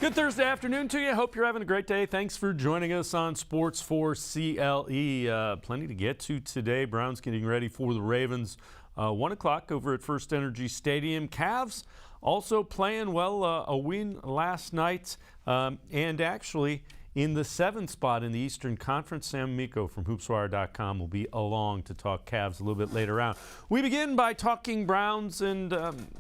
Good Thursday afternoon to you. Hope you're having a great day. Thanks for joining us on Sports4CLE. Plenty to get to today. Browns getting ready for the Ravens. 1 o'clock over at First Energy Stadium. Cavs also playing well. A win last night. And actually in the 7th spot in the Eastern Conference. Sam Amico from hoopswire.com will be along to talk Cavs a little bit later on. We begin by talking Browns and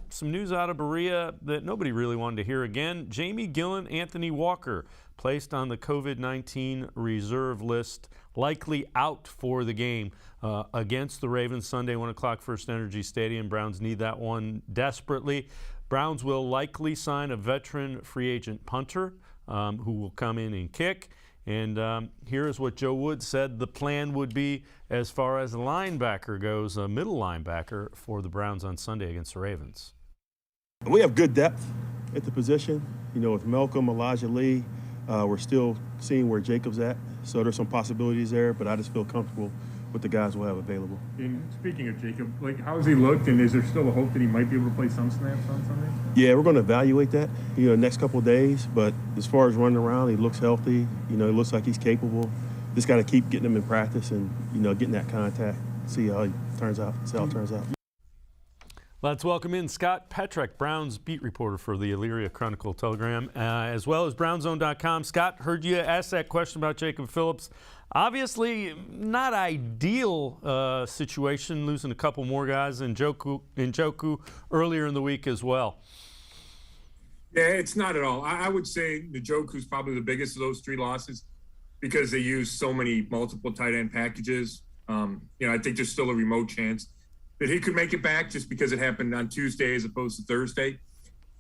some news out of Berea that nobody really wanted to hear again. Jamie Gillen, Anthony Walker placed on the COVID-19 reserve list, likely out for the game against the Ravens Sunday, 1 o'clock, First Energy Stadium. Browns need that one desperately. Browns will likely sign a veteran free agent punter who will come in and kick. And here is what Joe Woods said the plan would be as far as a linebacker goes, a middle linebacker for the Browns on Sunday against the Ravens. We have good depth at the position. You know, with Malcolm, Elijah Lee, we're still seeing where Jacob's at. So there's some possibilities there, but I just feel comfortable with the guys we'll have available. And speaking of Jacob, how's he looked, and is there still a hope that he might be able to play some snaps on Sunday? Yeah, we're going to evaluate that, next couple of days. But as far as running around, he looks healthy. He looks like he's capable. Just got to keep getting him in practice and, getting that contact, see how it turns out. Let's welcome in Scott Petrak, Browns beat reporter for the Elyria Chronicle Telegram, as well as BrownZone.com. Scott, heard you ask that question about Jacob Phillips. Obviously, not ideal situation, losing a couple more guys in Njoku earlier in the week as well. Yeah, it's not at all. I would say Njoku's probably the biggest of those 3 losses because they use so many multiple tight end packages. I think there's still a remote chance that he could make it back just because it happened on Tuesday as opposed to Thursday.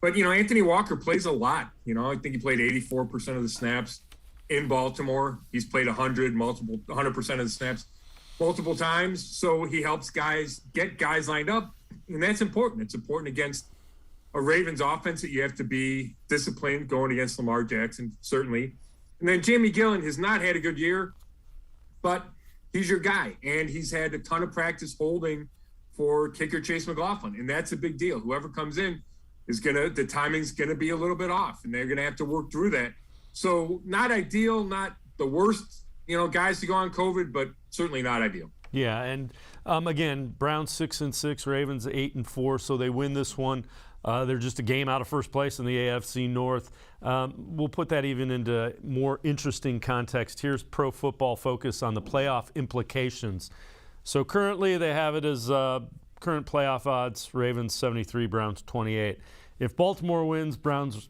But, Anthony Walker plays a lot. I think he played 84% of the snaps in Baltimore. He's played 100% of the snaps multiple times. So he helps get guys lined up. And that's important. It's important against a Ravens offense that you have to be disciplined going against Lamar Jackson, certainly. And then Jamie Gillen has not had a good year, but he's your guy. And he's had a ton of practice holding for kicker Chase McLaughlin. And that's a big deal. Whoever comes in the timing's going to be a little bit off, and they're going to have to work through that. So not ideal, not the worst, guys to go on COVID, but certainly not ideal. Yeah, and again, Browns 6-6, Ravens 8-4, so they win this one. They're just a game out of first place in the AFC North. We'll put that even into more interesting context. Here's Pro Football Focus on the playoff implications. So currently they have it as current playoff odds, Ravens 73, Browns 28. If Baltimore wins, Browns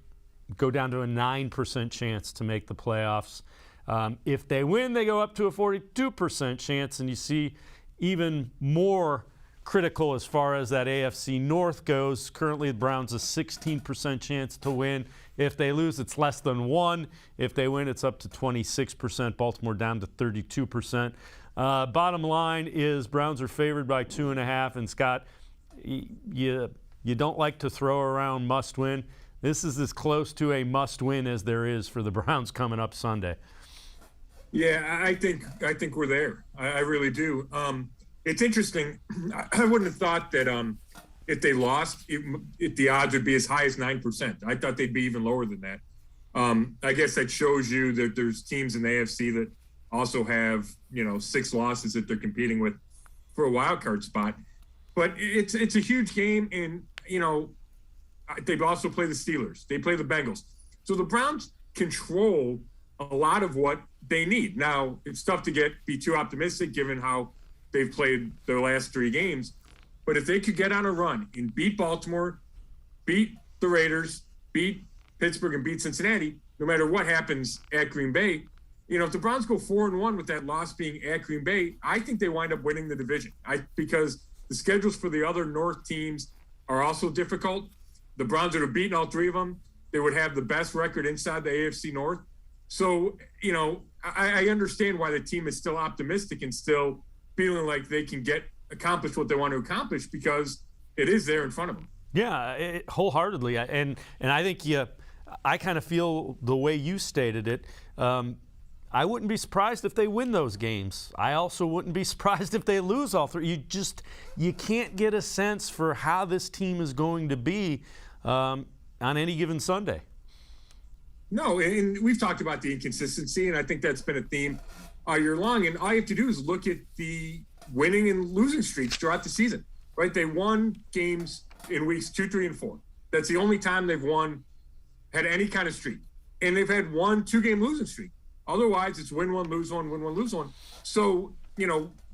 go down to a 9% chance to make the playoffs. If they win, they go up to a 42% chance, and you see even more critical as far as that AFC North goes. Currently, the Browns a 16% chance to win. If they lose, it's less than 1. If they win, it's up to 26%. Baltimore down to 32%. Bottom line is Browns are favored by 2.5. And Scott, you don't like to throw around must win. This is as close to a must-win as there is for the Browns coming up Sunday. Yeah, I think we're there. I really do. It's interesting. I wouldn't have thought that if they lost, the odds would be as high as 9%. I thought they'd be even lower than that. I guess that shows you that there's teams in the AFC that also have 6 losses that they're competing with for a wild card spot. But it's a huge game, and they also play the Steelers. They play the Bengals. So the Browns control a lot of what they need. Now, it's tough to be too optimistic given how they've played their last 3 games. But if they could get on a run and beat Baltimore, beat the Raiders, beat Pittsburgh, and beat Cincinnati, no matter what happens at Green Bay, if the Browns go 4-1 with that loss being at Green Bay, I think they wind up winning the division. Because the schedules for the other North teams are also difficult. The Browns would have beaten all 3 of them. They would have the best record inside the AFC North. So, I understand why the team is still optimistic and still feeling like they can accomplish what they want to accomplish because it is there in front of them. Yeah, wholeheartedly. And I think I kind of feel the way you stated it. I wouldn't be surprised if they win those games. I also wouldn't be surprised if they lose all 3. You can't get a sense for how this team is going to be on any given Sunday. No, and we've talked about the inconsistency, and I think that's been a theme all year long. And all you have to do is look at the winning and losing streaks throughout the season, right? They won games in weeks 2, 3, and 4. That's the only time they've had any kind of streak. And they've had 1 2-game losing streak. Otherwise, it's win one, lose one, win one, lose one. So,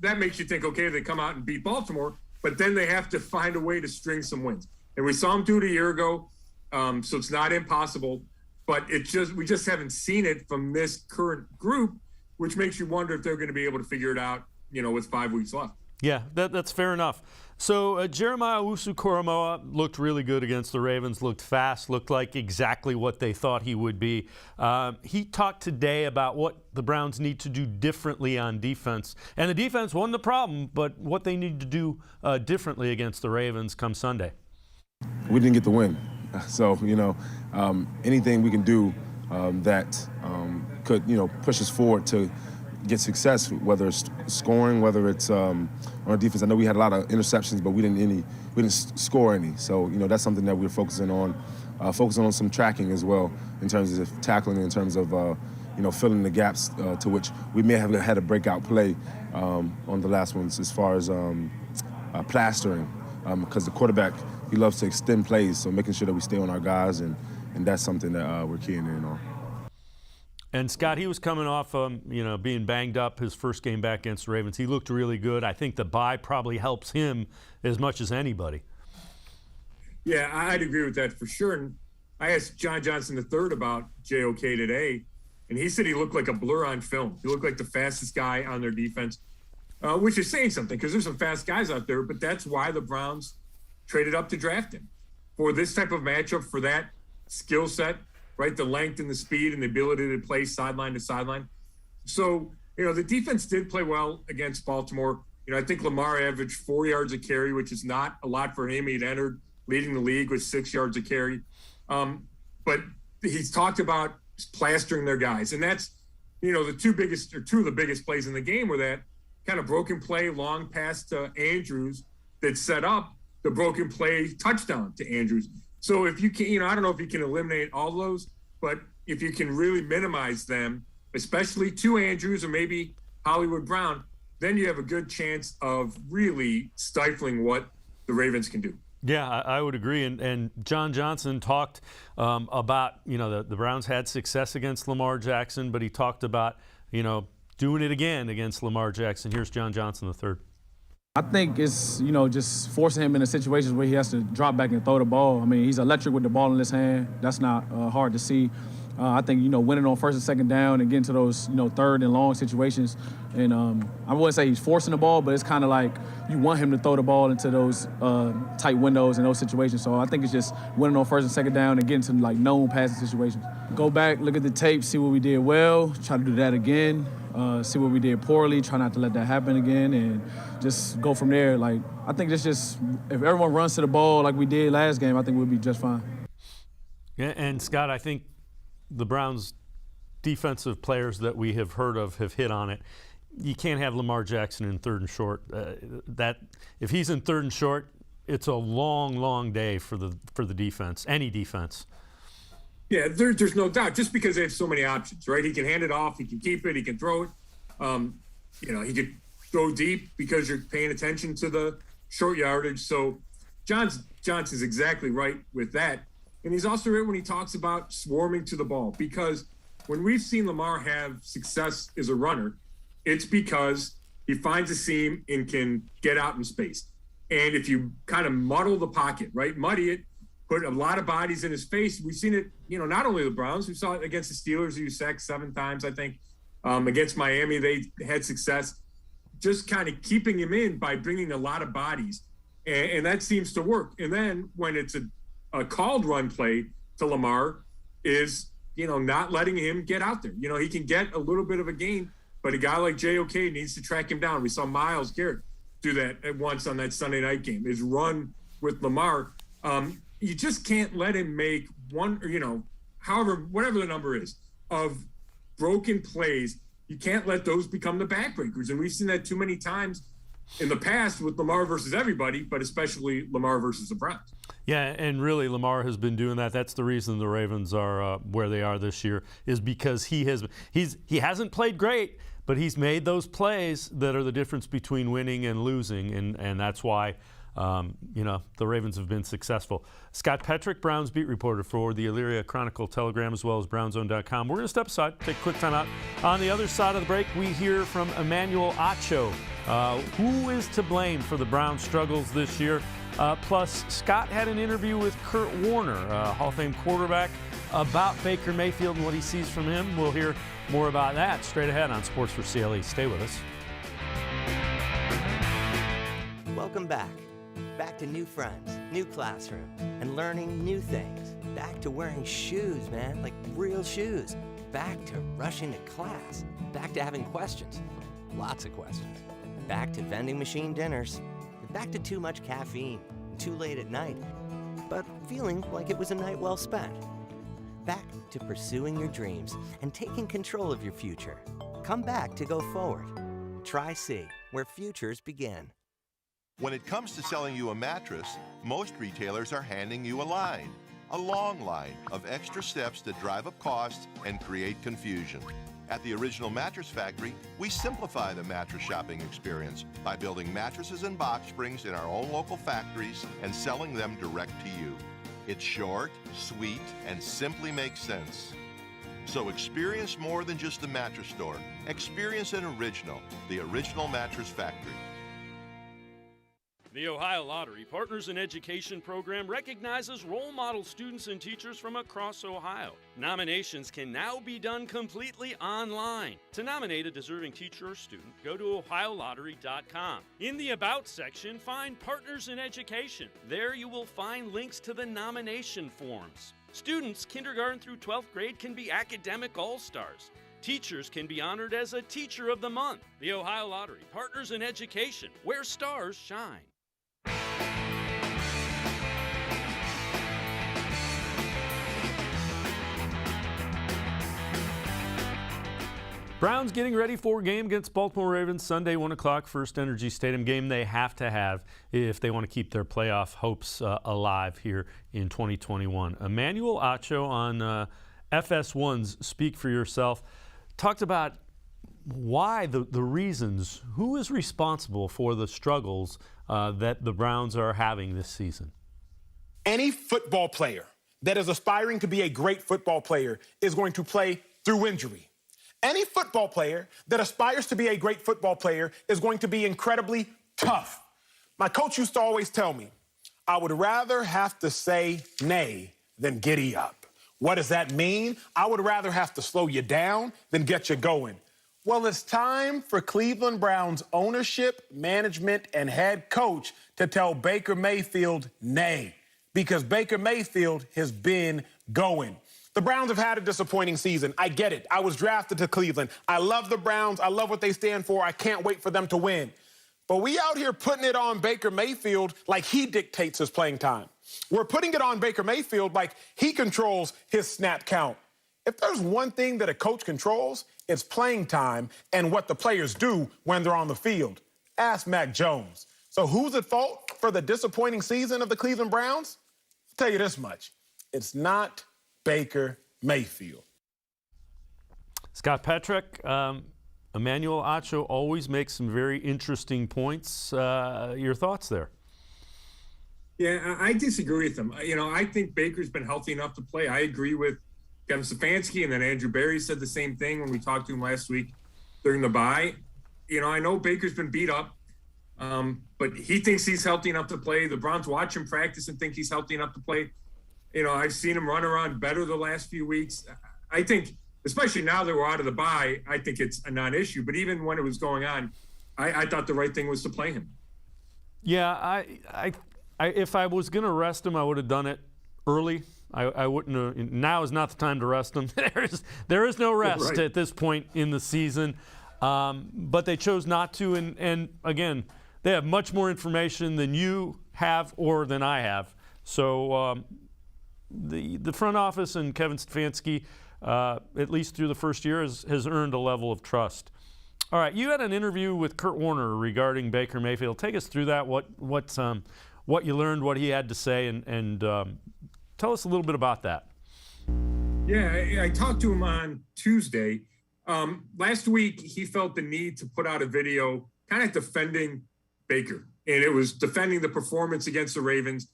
that makes you think, okay, they come out and beat Baltimore, but then they have to find a way to string some wins. And we saw them do it a year ago, so it's not impossible. But we just haven't seen it from this current group, which makes you wonder if they're going to be able to figure it out, with 5 weeks left. Yeah, that's fair enough. So Jeremiah Owusu-Koramoah looked really good against the Ravens, looked fast, looked like exactly what they thought he would be. He talked today about what the Browns need to do differently on defense. And the defense wasn't the problem, but what they need to do differently against the Ravens come Sunday. We didn't get the win. So, anything we can do that could, push us forward to get success, whether it's scoring, whether it's on our defense. I know we had a lot of interceptions, but we didn't score any. So, that's something that we're focusing on some tracking as well in terms of tackling, in terms of, filling the gaps to which we may have had a breakout play on the last ones as far as plastering, because the quarterback, he loves to extend plays, so making sure that we stay on our guys, and that's something that we're keying in on. And Scott, he was coming off, being banged up his first game back against the Ravens. He looked really good. I think the bye probably helps him as much as anybody. Yeah, I'd agree with that for sure. And I asked John Johnson III about JOK today, and he said he looked like a blur on film. He looked like the fastest guy on their defense, which is saying something because there's some fast guys out there, but that's why the Browns traded up to draft him. For this type of matchup, for that skill set, right, the length and the speed and the ability to play sideline to sideline. So, the defense did play well against Baltimore. I think Lamar averaged 4 yards a carry, which is not a lot for him. He'd entered leading the league with 6 yards a carry. But he's talked about plastering their guys. And that's, two of the biggest plays in the game were that kind of broken play, long pass to Andrews that set up the broken play touchdown to Andrews. So if you can, I don't know if you can eliminate all those, but if you can really minimize them, especially to Andrews or maybe Hollywood Brown, then you have a good chance of really stifling what the Ravens can do. Yeah, I would agree. And John Johnson talked about, the Browns had success against Lamar Jackson, but he talked about, doing it again against Lamar Jackson. Here's John Johnson III. I think it's, just forcing him into situations where he has to drop back and throw the ball. I mean, he's electric with the ball in his hand. That's not hard to see. I think, winning on first and second down and getting to those, third and long situations. And I wouldn't say he's forcing the ball, but it's kind of like you want him to throw the ball into those tight windows and those situations. So I think it's just winning on first and second down and getting to, known passing situations. Go back, look at the tape, see what we did well, try to do that again. See what we did poorly, try not to let that happen again, and just go from there. I think it's just, if everyone runs to the ball like we did last game, I think we'll be just fine. Yeah, and Scott, I think the Browns' defensive players that we have heard of have hit on it. You can't have Lamar Jackson in third and short. If he's in third and short, it's a long, long day for the defense, any defense. Yeah, there's no doubt. Just because they have so many options, right? He can hand it off, he can keep it, he can throw it. He could throw deep because you're paying attention to the short yardage. So Johnson's exactly right with that. And he's also right when he talks about swarming to the ball, because when we've seen Lamar have success as a runner, it's because he finds a seam and can get out in space. And if you kind of muddle the pocket, right, muddy it, put a lot of bodies in his face. We've seen it, not only the Browns, we saw it against the Steelers, who sacked 7 times, I think. Against Miami, they had success just kind of keeping him in by bringing a lot of bodies. And that seems to work. And then when it's a called run play to Lamar is, not letting him get out there. He can get a little bit of a gain, but a guy like JOK needs to track him down. We saw Myles Garrett do that at once on that Sunday night game, is run with Lamar. You just can't let him make one, whatever the number is of broken plays. You can't let those become the backbreakers. And we've seen that too many times in the past with Lamar versus everybody, but especially Lamar versus the Browns. Yeah, and really Lamar has been doing that. That's the reason the Ravens are where they are this year, is because he hasn't played great, but he's made those plays that are the difference between winning and losing, and that's why the Ravens have been successful. Scott Petrick, Browns beat reporter for the Elyria Chronicle Telegram, as well as BrownsZone.com. We're going to step aside, take a quick time out. On the other side of the break, we hear from Emmanuel Acho. Who is to blame for the Browns' struggles this year? Plus, Scott had an interview with Kurt Warner, Hall of Fame quarterback, about Baker Mayfield and what he sees from him. We'll hear more about that straight ahead on Sports4CLE. Stay with us. Welcome back. Back to new friends, new classroom, and learning new things. Back to wearing shoes, man, like real shoes. Back to rushing to class. Back to having questions, lots of questions. Back to vending machine dinners. Back to too much caffeine, too late at night, but feeling like it was a night well spent. Back to pursuing your dreams and taking control of your future. Come back to go forward. Try C, where futures begin. When it comes to selling you a mattress, most retailers are handing you a long line of extra steps that drive up costs and create confusion. At the Original Mattress Factory, we simplify the mattress shopping experience by building mattresses and box springs in our own local factories and selling them direct to you. It's short, sweet, and simply makes sense. So experience more than just a mattress store. Experience an original, the Original Mattress Factory. The Ohio Lottery Partners in Education program recognizes role model students and teachers from across Ohio. Nominations can now be done completely online. To nominate a deserving teacher or student, go to ohiolottery.com. In the About section, find Partners in Education. There you will find links to the nomination forms. Students, kindergarten through 12th grade, can be academic all-stars. Teachers can be honored as a Teacher of the Month. The Ohio Lottery Partners in Education, where stars shine. Browns getting ready for a game against Baltimore Ravens Sunday, 1 o'clock, First Energy Stadium, game they have to have if they want to keep their playoff hopes alive here in 2021. Emmanuel Acho on FS1's Speak for Yourself talked about why the reasons, who is responsible for the struggles that the Browns are having this season. Any football player that is aspiring to be a great football player is going to play through injury. Any football player that aspires to be a great football player is going to be incredibly tough. My coach used to always tell me, I would rather have to say nay than giddy up. What does that mean? I would rather have to slow you down than get you going. Well, it's time for Cleveland Browns ownership, management, and head coach to tell Baker Mayfield nay, because Baker Mayfield has been going. The Browns have had a disappointing season. I get it. I was drafted to Cleveland. I love the Browns. I love what they stand for. I can't wait for them to win. But we out here putting it on Baker Mayfield like he dictates his playing time. We're putting it on Baker Mayfield like he controls his snap count. If there's one thing that a coach controls, it's playing time and what the players do when they're on the field. Ask Mac Jones. So who's at fault for the disappointing season of the Cleveland Browns? I'll tell you this much. It's not Baker Mayfield. Scott Petrick, Emmanuel Acho always makes some very interesting points. Your thoughts there? Yeah, I disagree with him. I think Baker's been healthy enough to play. I agree with Kevin Stefanski, and then Andrew Berry said the same thing when we talked to him last week during the bye. I know Baker's been beat up, but he thinks he's healthy enough to play. The Browns watch him practice and think he's healthy enough to play. I've seen him run around better the last few weeks. I think, especially now that we're out of the bye, I think it's a non-issue. But even when it was going on, I thought the right thing was to play him. Yeah, I if I was going to rest him, I would have done it early. I wouldn't have. Now is not the time to rest him. There is no rest at this point in the season. But they chose not to. And again, they have much more information than you have or than I have. So the front office and Kevin Stefanski, at least through the first year, has earned a level of trust. All right, you had an interview with Kurt Warner regarding Baker Mayfield. Take us through that. What what you learned, what he had to say, and tell us a little bit about that. Yeah, I talked to him on Tuesday. Last week, he felt the need to put out a video kind of defending Baker, and it was defending the performance against the Ravens.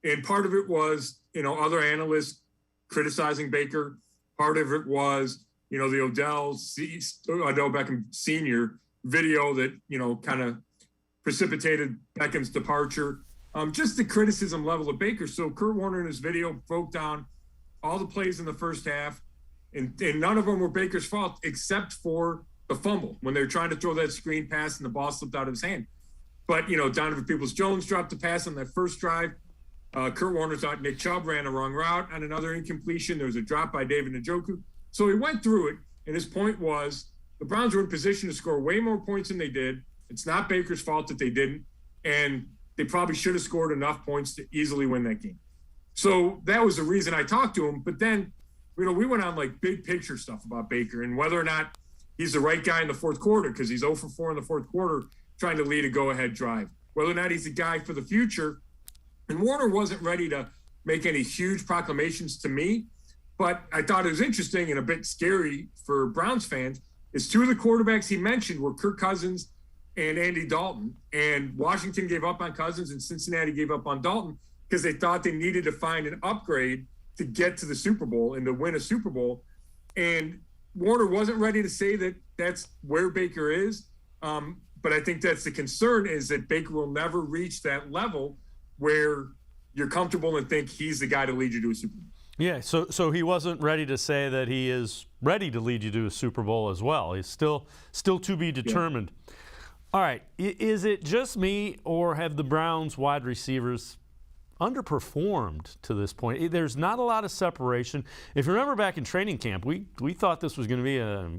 And part of it was, other analysts criticizing Baker. Part of it was, the Odell Beckham Sr. video that, kind of precipitated Beckham's departure. Just the criticism level of Baker. So Kurt Warner in his video broke down all the plays in the first half, and none of them were Baker's fault except for the fumble when they were trying to throw that screen pass and the ball slipped out of his hand. But, Donovan Peoples-Jones dropped the pass on that first drive. Kurt Warner thought Nick Chubb ran a wrong route on another incompletion. There was a drop by David Njoku. So he went through it, and his point was the Browns were in position to score way more points than they did. It's not Baker's fault that they didn't, and they probably should have scored enough points to easily win that game. So that was the reason I talked to him. But then, we went on like big picture stuff about Baker and whether or not he's the right guy in the fourth quarter, because he's 0 for 4 in the fourth quarter trying to lead a go-ahead drive. Whether or not he's the guy for the future. And Warner wasn't ready to make any huge proclamations to me, but I thought it was interesting and a bit scary for Browns fans is two of the quarterbacks he mentioned were Kirk Cousins and Andy Dalton. And Washington gave up on Cousins and Cincinnati gave up on Dalton because they thought they needed to find an upgrade to get to the Super Bowl and to win a Super Bowl. And Warner wasn't ready to say that that's where Baker is. But I think that's the concern, is that Baker will never reach that level where you're comfortable and think he's the guy to lead you to a Super Bowl. Yeah, so he wasn't ready to say that he is ready to lead you to a Super Bowl as well. He's still to be determined. Yeah. All right, is it just me, or have the Browns wide receivers underperformed to this point? There's not a lot of separation. If you remember back in training camp, we thought this was going to be a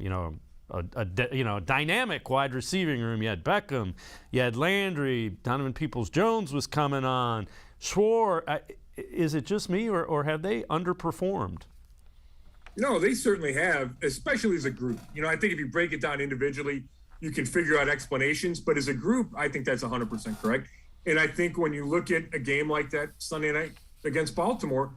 dynamic wide receiving room. You had Beckham, you had Landry, Donovan Peoples-Jones was coming on, Schwartz. Is it just me, or have they underperformed? No, they certainly have, especially as a group. I think if you break it down individually, you can figure out explanations. But as a group, I think that's 100% correct. And I think when you look at a game like that Sunday night against Baltimore,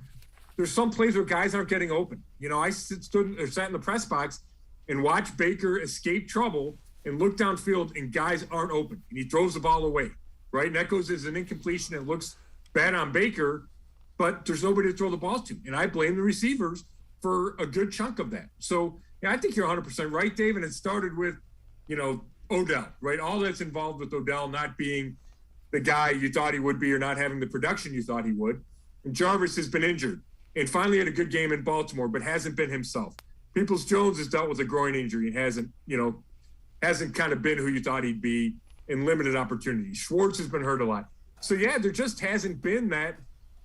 there's some plays where guys aren't getting open. I sat in the press box and watched Baker escape trouble and look downfield, and guys aren't open. And he throws the ball away, right? And that goes as an incompletion. It looks bad on Baker, but there's nobody to throw the ball to. And I blame the receivers for a good chunk of that. So, yeah, I think you're 100% right, Dave. And it started with, Odell, right? All that's involved with Odell not being the guy you thought he would be or not having the production you thought he would. And Jarvis has been injured and finally had a good game in Baltimore, but hasn't been himself. Peoples-Jones has dealt with a groin injury and hasn't kind of been who you thought he'd be in limited opportunities. Schwartz has been hurt a lot. So, yeah, there just hasn't been that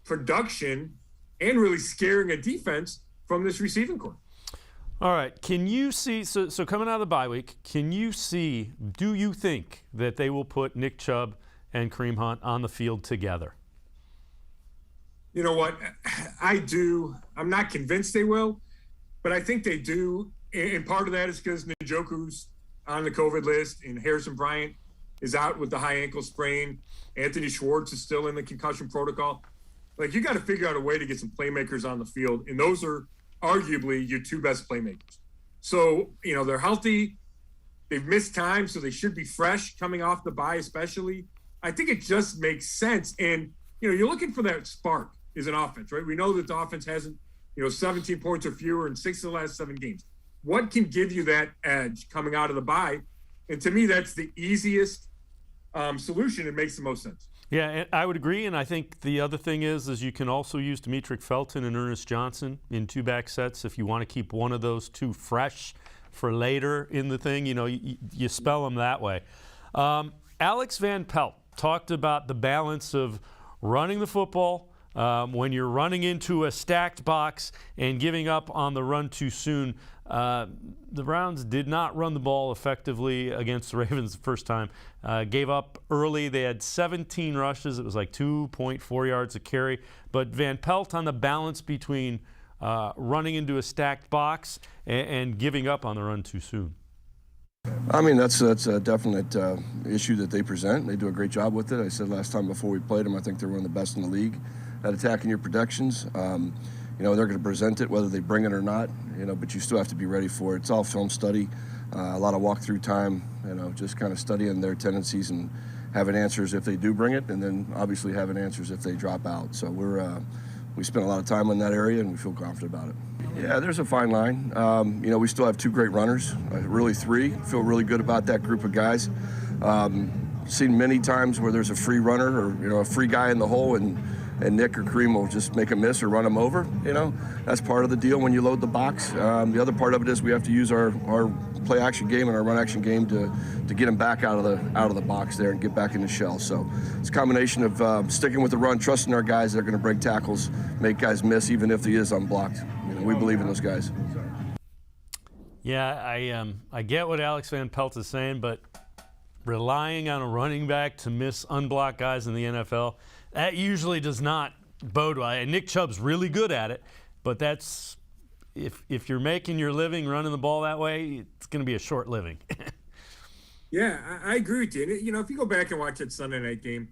production and really scaring a defense from this receiving corps. All right. Can you see, so coming out of the bye week, do you think that they will put Nick Chubb and Kareem Hunt on the field together? You know what? I do. I'm not convinced they will, but I think they do. And part of that is because Njoku's on the COVID list and Harrison Bryant is out with the high ankle sprain. Anthony Schwartz is still in the concussion protocol. Like, you got to figure out a way to get some playmakers on the field, and those are arguably your two best playmakers. So, they're healthy. They've missed time, so they should be fresh coming off the bye especially. I think it just makes sense. And, you're looking for that spark as an offense, right? We know that the offense hasn't, 17 points or fewer in 6 of the last 7 games. What can give you that edge coming out of the bye? And to me, that's the easiest solution. It makes the most sense. Yeah, I would agree, and I think the other thing is you can also use Demetric Felton and Ernest Johnson in 2-back sets if you want to keep one of those two fresh for later in the thing. You spell them that way. Alex Van Pelt talked about the balance of running the football when you're running into a stacked box and giving up on the run too soon. The Browns did not run the ball effectively against the Ravens the first time. Gave up early. They had 17 rushes. It was like 2.4 yards a carry. But Van Pelt on the balance between running into a stacked box and giving up on the run too soon. I mean, that's a definite issue that they present. They do a great job with it. I said last time before we played them, I think they're one of the best in the league at attacking your protections. You know, they're going to present it whether they bring it or not, you know, but you still have to be ready for it. It's all film study, a lot of walkthrough time, you know, just kind of studying their tendencies and having answers if they do bring it, and then obviously having answers if they drop out. So we spent a lot of time in that area, and we feel confident about it. Yeah, there's a fine line. You know, we still have two great runners, really three. Feel really good about that group of guys. Seen many times where there's a free runner or, you know, a free guy in the hole, and Nick or Kareem will just make a miss or run him over. You know, that's part of the deal when you load the box. The other part of it is we have to use our play action game and our run action game to get them back out of the box there and get back in the shell. So it's a combination of sticking with the run, trusting our guys that are going to break tackles, make guys miss even if he is unblocked. You know, we believe in those guys. Yeah, I get what Alex Van Pelt is saying, but relying on a running back to miss unblocked guys in the NFL, that usually does not bode well. And Nick Chubb's really good at it, but that's if you're making your living running the ball that way, it's going to be a short living. Yeah, I agree with you. And, you know, if you go back and watch that Sunday night game,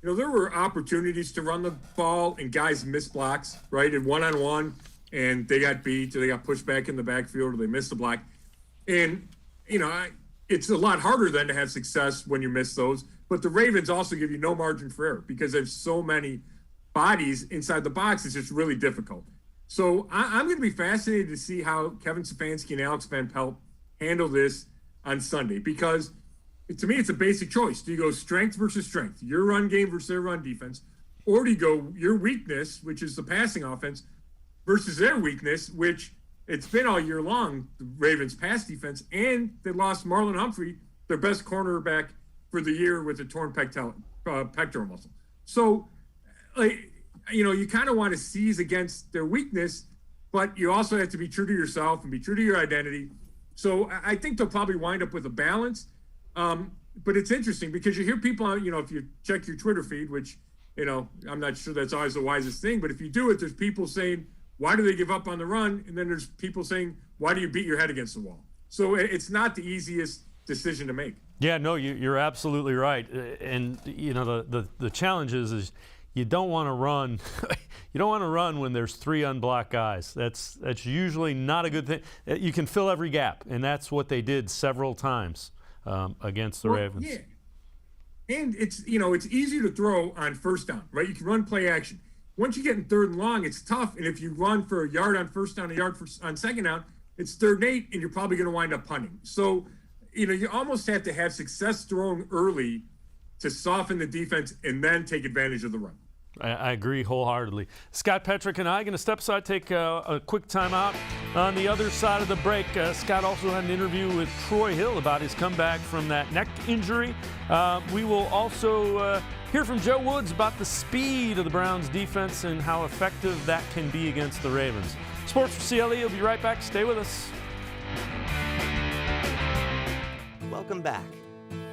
you know, there were opportunities to run the ball and guys missed blocks, right? And one-on-one, and they got beat, or they got pushed back in the backfield, or they missed a block. And, you know, it's a lot harder then to have success when you miss those. But the Ravens also give you no margin for error because there's so many bodies inside the box. It's just really difficult. So I'm going to be fascinated to see how Kevin Stefanski and Alex Van Pelt handle this on Sunday, because to me, it's a basic choice. Do you go strength versus strength, your run game versus their run defense, or do you go your weakness, which is the passing offense, versus their weakness, which it's been all year long, the Ravens pass defense, and they lost Marlon Humphrey, their best cornerback for the year, with a torn pectoral muscle. So, like, you know, you kind of want to seize against their weakness, but you also have to be true to yourself and be true to your identity. So I think they'll probably wind up with a balance. But it's interesting because you hear people, you know, if you check your Twitter feed, which, you know, I'm not sure that's always the wisest thing, but if you do it, there's people saying, why do they give up on the run? And then there's people saying, why do you beat your head against the wall? So it's not the easiest decision to make. Yeah, no, you're absolutely right. And, you know, the challenge is you don't want to run. You don't want to run when there's three unblocked guys. That's usually not a good thing. You can fill every gap, and that's what they did several times against the Ravens. Yeah. And it's, you know, it's easy to throw on first down, right? You can run play action. Once you get in third and long, it's tough. And if you run for a yard on first down, a yard on second down, it's 3rd and 8, and you're probably going to wind up punting. So, you know, you almost have to have success throwing early to soften the defense and then take advantage of the run. I agree wholeheartedly. Scott Petrick and I are going to step aside, take a quick timeout. On the other side of the break, Scott also had an interview with Troy Hill about his comeback from that neck injury. We will also hear from Joe Woods about the speed of the Browns defense and how effective that can be against the Ravens. Sports4CLE will be right back. Stay with us. Welcome back.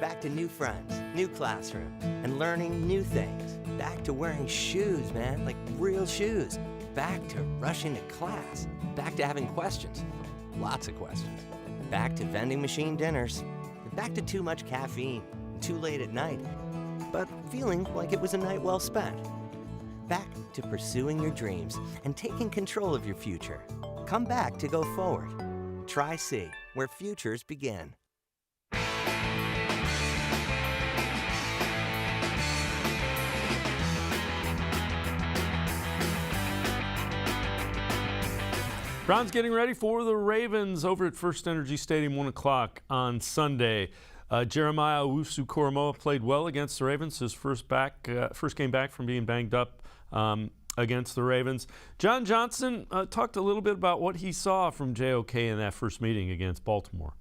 Back to new friends, new classroom, and learning new things. Back to wearing shoes, man, like real shoes. Back to rushing to class. Back to having questions. Lots of questions. Back to vending machine dinners. Back to too much caffeine, too late at night, but feeling like it was a night well spent. Back to pursuing your dreams and taking control of your future. Come back to go forward. Try C, where futures begin. Browns getting ready for the Ravens over at First Energy Stadium, 1 o'clock on Sunday. Jeremiah Owusu-Koramoah played well against the Ravens, his first game back from being banged up against the Ravens. John Johnson talked a little bit about what he saw from JOK in that first meeting against Baltimore.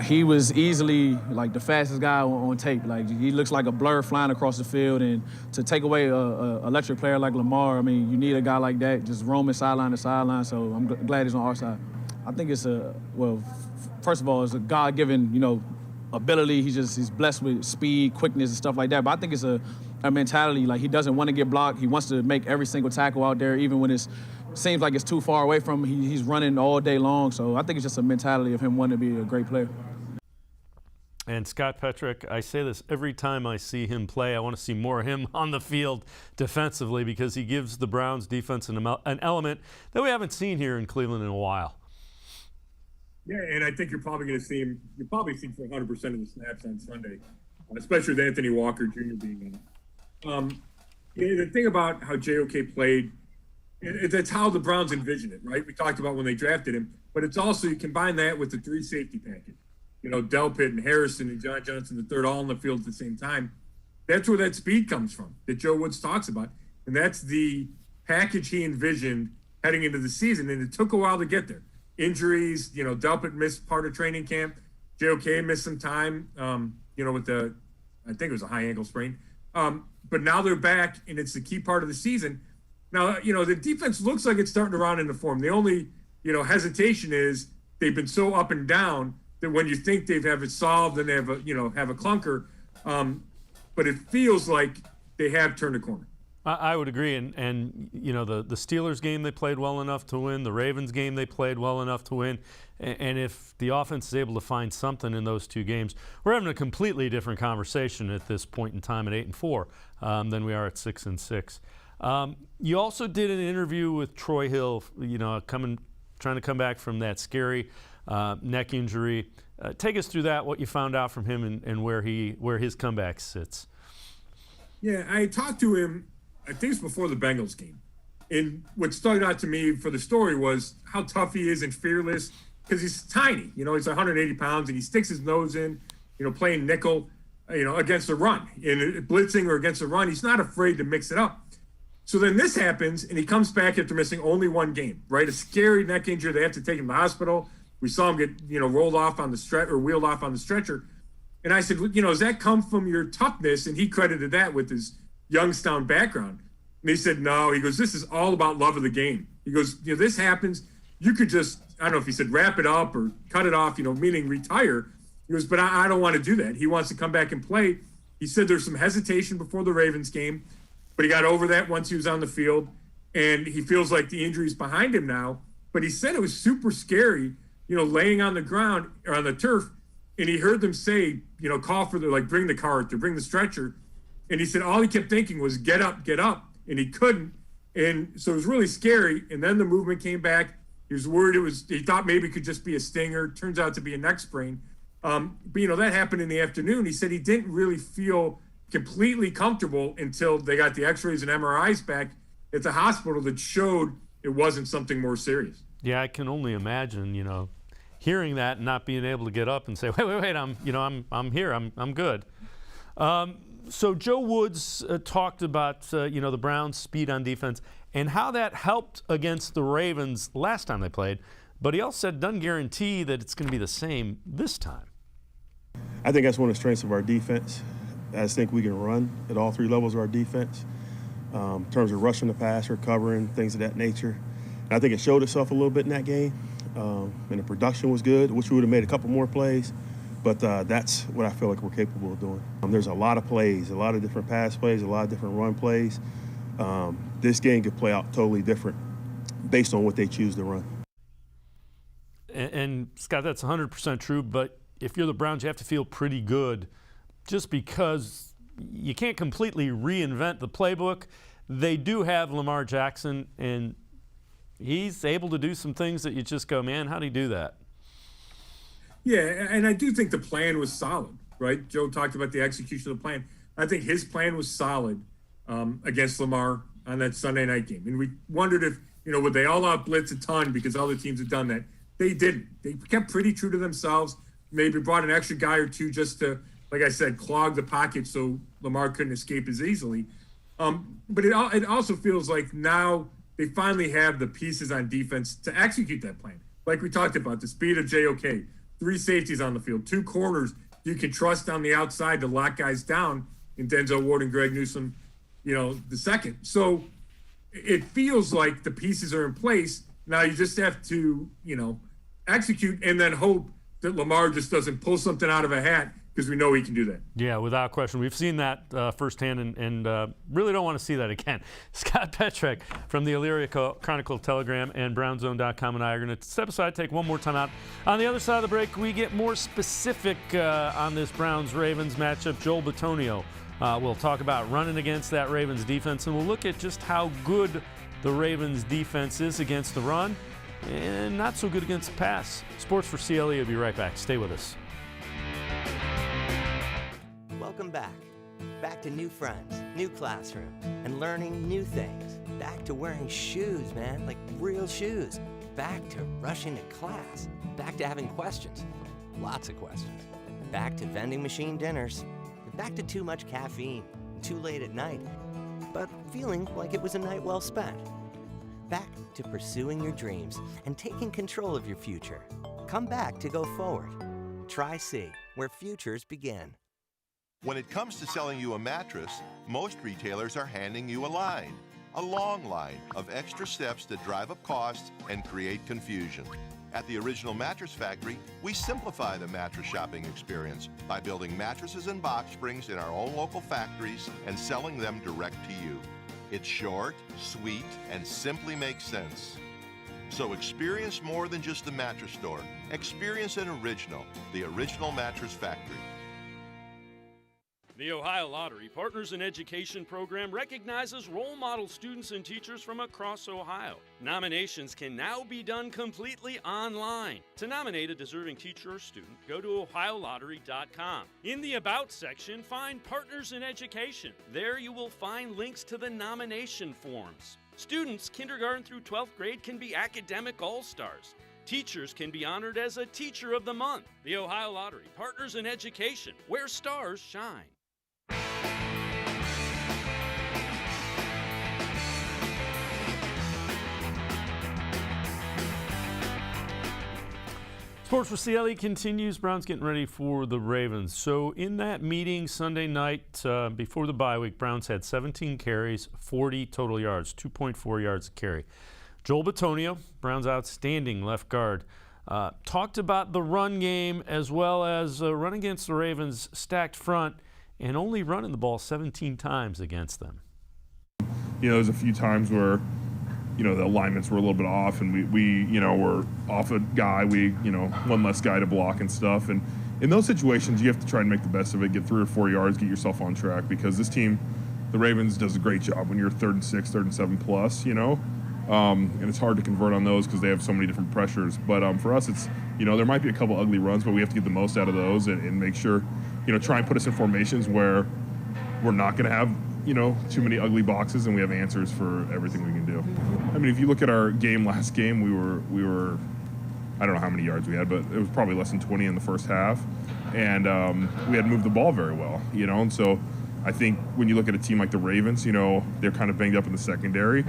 He was easily like the fastest guy on tape. Like, he looks like a blur flying across the field, and to take away a electric player like Lamar, I mean, you need a guy like that just roaming sideline to sideline. So I'm glad he's on our side. I think it's first of all, it's a God-given, you know, ability. He's blessed with speed, quickness, and stuff like that. But I think it's a mentality. Like, he doesn't want to get blocked. He wants to make every single tackle out there, even when it seems like it's too far away from him. He's running all day long. So I think it's just a mentality of him wanting to be a great player. And Scott Petrak, I say this every time I see him play. I want to see more of him on the field defensively because he gives the Browns defense an element that we haven't seen here in Cleveland in a while. Yeah, and I think you're probably going to see him. You'll probably see him for 100% of the snaps on Sunday, especially with Anthony Walker Jr. being in. The thing about how JOK played, that's how the Browns envisioned it, right? We talked about when they drafted him, but it's also you combine that with the 3 safety package. Delpit and Harrison and John Johnson the third all on the field at the same time. That's where that speed comes from that Joe Woods talks about. And that's the package he envisioned heading into the season. And it took a while to get there. Injuries, Delpit missed part of training camp. JOK missed some time, with I think it was a high ankle sprain. But now they're back, and it's the key part of the season. Now, the defense looks like it's starting to round into form. The only, hesitation is they've been so up and down that when you think they have it solved and they have a clunker, but it feels like they have turned a corner. I would agree, and the Steelers game they played well enough to win, the Ravens game they played well enough to win, and if the offense is able to find something in those 2 games, we're having a completely different conversation at this point in time at 8-4 than we are at 6-6. You also did an interview with Troy Hill, trying to come back from that scary neck injury. Take us through that, what you found out from him and where his comeback sits. Yeah, I talked to him, I think it's before the Bengals game. And what stuck out to me for the story was how tough he is and fearless because he's tiny. He's 180 pounds and he sticks his nose in, playing nickel, against the run. And blitzing or against the run, he's not afraid to mix it up. So then this happens and he comes back after missing only 1 game, right? A scary neck injury. They have to take him to the hospital. We saw him get, rolled off on the stretcher or wheeled off on the stretcher. And I said, does that come from your toughness? And he credited that with his Youngstown background. And he said, no. He goes, this is all about love of the game. He goes, this happens. You could just, I don't know if he said wrap it up or cut it off, meaning retire. He goes, but I don't want to do that. He wants to come back and play. He said there's some hesitation before the Ravens game, but he got over that once he was on the field. And he feels like the injury's behind him now. But he said it was super scary, laying on the ground or on the turf. And he heard them say, call for bring the cart or bring the stretcher. And he said all he kept thinking was get up. And he couldn't. And so it was really scary. And then the movement came back. He was worried he thought maybe it could just be a stinger. Turns out to be a neck sprain. But that happened in the afternoon. He said he didn't really feel completely comfortable until they got the x-rays and MRIs back at the hospital that showed it wasn't something more serious. Yeah, I can only imagine, hearing that and not being able to get up and say, wait, I'm here, I'm good. So Joe Woods talked about, the Browns' speed on defense and how that helped against the Ravens last time they played, but he also said doesn't guarantee that it's going to be the same this time. I think that's one of the strengths of our defense. I just think we can run at all 3 levels of our defense in terms of rushing the passer, covering, things of that nature. And I think it showed itself a little bit in that game. And the production was good. Wish we would have made a couple more plays, but that's what I feel like we're capable of doing. There's a lot of plays, a lot of different pass plays, a lot of different run plays. This game could play out totally different based on what they choose to run. And Scott, that's 100% true, but if you're the Browns, you have to feel pretty good just because you can't completely reinvent the playbook. They do have Lamar Jackson, and he's able to do some things that you just go, man, how'd he do that? Yeah, and I do think the plan was solid, right? Joe talked about the execution of the plan. I think his plan was solid against Lamar on that Sunday night game. And we wondered if, would they all out blitz a ton because other teams had done that? They didn't. They kept pretty true to themselves. Maybe brought an extra guy or two just to, like I said, clog the pocket so Lamar couldn't escape as easily. But it also feels like now they finally have the pieces on defense to execute that plan. Like we talked about, the speed of JOK, 3 safeties on the field, 2 corners you can trust on the outside to lock guys down in Denzel Ward and Greg Newsome, the second. So it feels like the pieces are in place. Now you just have to, execute and then hope that Lamar just doesn't pull something out of a hat because we know he can do that. Yeah, without question. We've seen that firsthand and really don't want to see that again. Scott Petrak from the Elyria Chronicle-Telegram and BrownZone.com and I are going to step aside, take one more time out. On the other side of the break, we get more specific on this Browns-Ravens matchup. Joel Bitonio will talk about running against that Ravens defense, and we'll look at just how good the Ravens defense is against the run and not so good against the pass. Sports4CLE will be right back. Stay with us. Welcome back. Back to new friends, new classroom, and learning new things. Back to wearing shoes, man, like real shoes. Back to rushing to class. Back to having questions. Lots of questions. Back to vending machine dinners. Back to too much caffeine, too late at night, but feeling like it was a night well spent. Back to pursuing your dreams and taking control of your future. Come back to go forward. Try C, where futures begin. When it comes to selling you a mattress, most retailers are handing you a long line of extra steps that drive up costs and create confusion. At the Original Mattress Factory, we simplify the mattress shopping experience by building mattresses and box springs in our own local factories and selling them direct to you. It's short, sweet, and simply makes sense. So experience more than just the mattress store. Experience an original, the Original Mattress Factory. The Ohio Lottery Partners in Education program recognizes role model students and teachers from across Ohio. Nominations can now be done completely online. To nominate a deserving teacher or student, go to ohiolottery.com. In the About section, find Partners in Education. There you will find links to the nomination forms. Students, kindergarten through 12th grade, can be academic all-stars. Teachers can be honored as a Teacher of the Month. The Ohio Lottery Partners in Education, where stars shine. Sports4CLE continues. Browns getting ready for the Ravens. So in that meeting Sunday night before the bye week, Browns had 17 carries, 40 total yards, 2.4 yards a carry. Joel Bitonio, Browns' outstanding left guard, talked about the run game as well as run against the Ravens' stacked front and only running the ball 17 times against them. You know, there's a few times where, you know, the alignments were a little bit off and we you know, were off a guy, one less guy to block and stuff. And in those situations, you have to try and make the best of it, get 3 or 4 yards, get yourself on track, because this team, the Ravens, does a great job when you're 3rd and 6, 3rd and 7 plus, you know. And it's hard to convert on those because they have so many different pressures. But for us, it's, you know, there might be a couple ugly runs, but we have to get the most out of those and make sure, you know, try and put us in formations where we're not going to have, you know, too many ugly boxes and we have answers for everything we can do. I mean, if you look at our last game, we were I don't know how many yards we had, but it was probably less than 20 in the first half. And we had moved the ball very well, you know, and so I think when you look at a team like the Ravens, you know, they're kind of banged up in the secondary.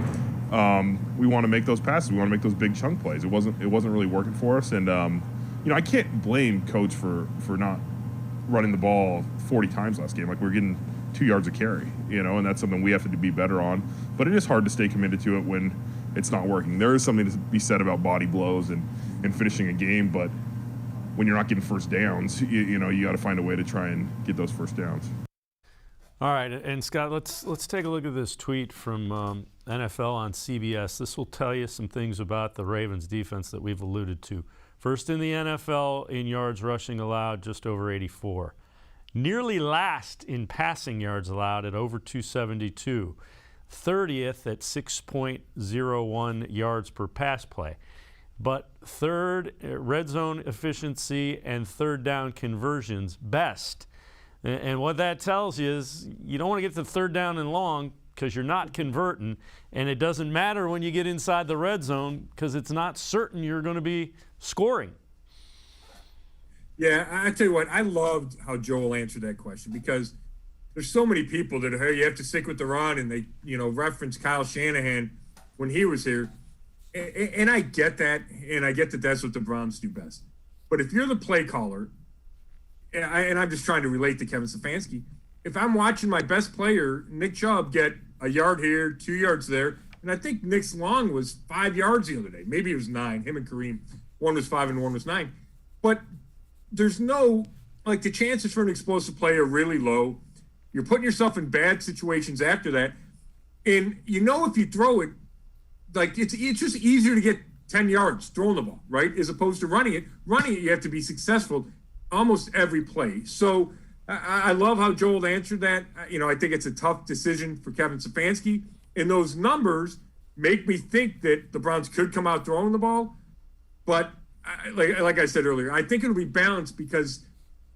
We want to make those passes. We want to make those big chunk plays. It wasn't really working for us. And, you know, I can't blame Coach for not running the ball 40 times last game. Like, we're getting 2 yards a carry, you know, and that's something we have to be better on. But it is hard to stay committed to it when it's not working. There is something to be said about body blows and finishing a game, but when you're not getting first downs, you know, you got to find a way to try and get those first downs. All right, and Scott, let's take a look at this tweet from NFL on CBS. This will tell you some things about the Ravens defense that we've alluded to. First in the NFL in yards rushing allowed, just over 84. Nearly last in passing yards allowed at over 272. 30th at 6.01 yards per pass play. But third red zone efficiency and third down conversions best. And what that tells you is you don't want to get to third down and long because you're not converting, and it doesn't matter when you get inside the red zone because it's not certain you're going to be scoring. Yeah, I tell you what, I loved how Joel answered that question, because there's so many people that, hey, you have to stick with the run, and they, you know, reference Kyle Shanahan when he was here. And I get that, and I get that that's what the Browns do best. But if you're the play caller, and I'm just trying to relate to Kevin Stefanski, if I'm watching my best player, Nick Chubb, get a yard here, 2 yards there, and I think Nick's long was 5 yards the other day. Maybe it was 9, him and Kareem. One was 5 and one was 9. But there's no like the chances for an explosive play are really low. You're putting yourself in bad situations after that. And if you throw it, like it's just easier to get 10 yards throwing the ball, right? As opposed to running it. Running it, you have to be successful almost every play. So I love how Joel answered that. I think it's a tough decision for Kevin Stefanski. And those numbers make me think that the Browns could come out throwing the ball. But like I said earlier, I think it'll be balanced because